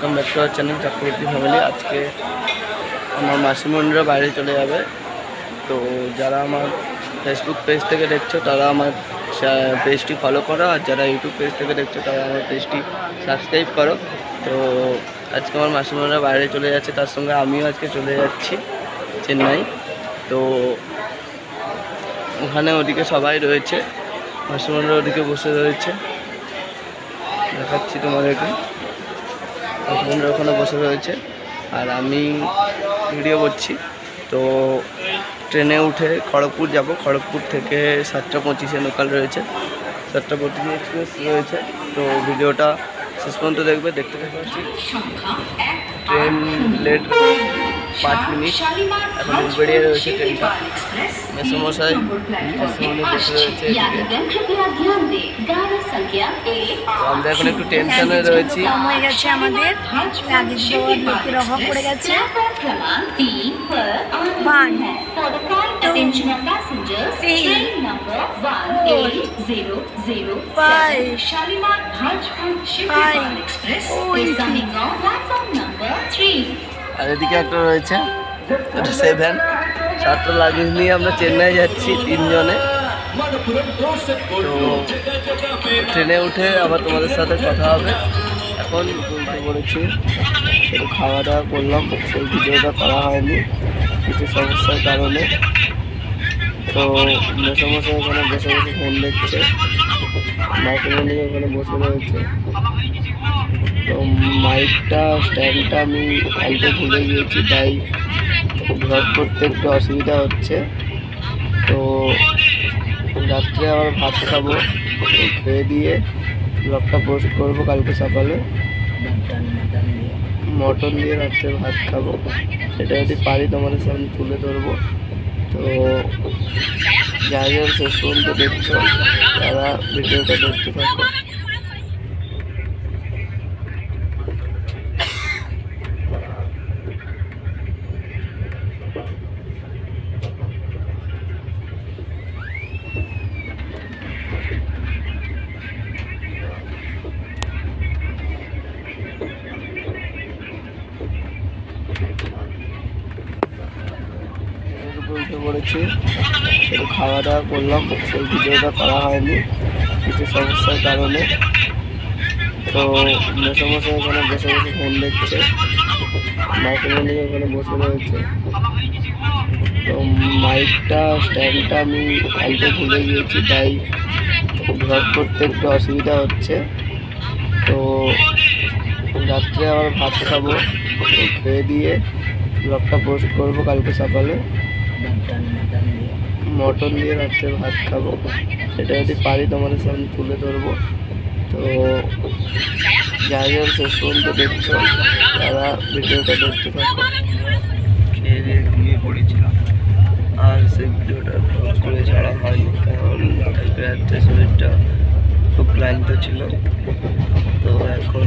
Welcome back to our channel Chakraborty family. আজকে আমার মাসিমণিরা বাইরে চলে যাবে, তো যারা আমার ফেসবুক পেজ থেকে দেখছো তারা আমার পেজটি ফলো করো, আর যারা ইউটিউব পেজ থেকে দেখছো তারা আমার পেজটি সাবস্ক্রাইব করো। তো আজকে আমার মাসিমণিরা বাইরে চলে যাচ্ছে, তার সঙ্গে আমিও আজকে চলে যাচ্ছি চেন্নাই। তো ওখানে ওদিকে সবাই রয়েছে, মাসিমণিরা ওদিকে বসে রয়েছে, দেখাচ্ছি তোমাদেরকে। মাসিমণিরা ওখানে বসে রয়েছে আর আমি ভিডিও করছি। তো ট্রেনে উঠে খড়গপুর যাব, খড়গপুর থেকে 7:25 লোকাল রয়েছে, 7:25 এক্সপ্রেস রয়েছে। তো ভিডিওটা শেষ পর্যন্ত দেখবে, দেখতে পাচ্ছি ট্রেন লেট 5 মিনিট, এখন বেরিয়ে রয়েছে ট্রেনটা। মেসোমশাই মেসোমণি বসে রয়েছে এদিকে। তো আমরা এখন একটু টেনশনে রয়েছি, হয়ে গেছে আমাদের লাগেজ দেওয়ার লোকের অভাব পড়ে গেছে। আর এদিকে একটা রয়েছে, এটা 7। 7টা লাগেজ নিয়ে আমরা চেন্নাই যাচ্ছি 3 জনে। তো ট্রেনে উঠে আবার তোমাদের সাথে কথা হবে। এখন বলতে পড়েছি, একটু খাওয়া দাওয়া করলাম, সেই ভিডিওটা করা হয়নি কিছু সমস্যার কারণে। তো মেসোমশাই ওখানে বসে বসে ফোন দেখছে, মাসিমণি ওখানে বসে রয়েছে। তো মাইকটা স্ট্যান্ডটা আমি আনতে ভুলে গিয়েছি, তাই ব্লগ করতে একটু অসুবিধা হচ্ছে। তো রাত্রে আবার ভাত খাবো, খেয়ে দিয়ে ব্লগটা পোস্ট করবো কালকে সকালে। মটন দিয়ে রাত্রে ভাত খাবো, সেটা যদি পারি তোমাদের সামনে তুলে ধরবো। তো যারা যারা শেষ পর্যন্ত দেখছো তারা ভিডিওটা দেখতে থাকো। বলতে পড়েছি, একটু খাওয়া দাওয়া করলাম, সেই ভিডিওটা করা হয়নি কিছু সমস্যার কারণে। তো মেসোমশাই ওখানে বসে বসে ফোন দেখছে, মাসিমণি ওখানে বসে রয়েছে। তো মাইকটা স্ট্যান্ডটা আমি আনতে ভুলে গিয়েছি, তাই ব্লগ করতে একটু অসুবিধা হচ্ছে। তো রাত্রে আবার ভাত খাবো, খেয়ে দিয়ে ব্লগটা পোস্ট করবো কালকে সকালে। মটন দিয়ে রাত্রে ভাত খাবো, সেটা যদি পারি তোমাদের সামনে তুলে ধরবো। তো যারা যারা শেষ পর্যন্ত দেখছো তারা ভিডিওটা দেখতে থাকো। খেয়ে দিয়ে ঘুমিয়ে পড়েছিলাম, আর সেই ভিডিওটা করে ছাড়া হয়নি, কারণ কালকে রাত্রে শরীরটা খুব ক্লান্ত ছিল। তো এখন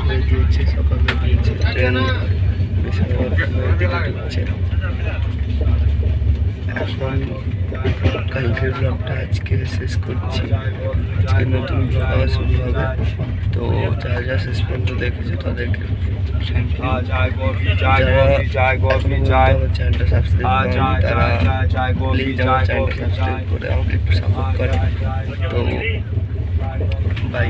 হয়ে গিয়েছে, সকালে গিয়েছে ট্রেন বিশাখাপত্তনমের দিকে ঢুকছে। এখন কালকের ব্লগটা আজকে শেষ করছি, আজকে নতুন ব্লগ আবার শুরু হবে। তো যারা যা শেষ পর্যন্ত দেখেছে তাদেরকে চ্যানেলটা সাবস্ক্রাইব করেনি তারা প্লিজ আমার চ্যানেলটা সাবস্ক্রাইব করে আমাকে একটু সাপোর্ট করে। তো বাই।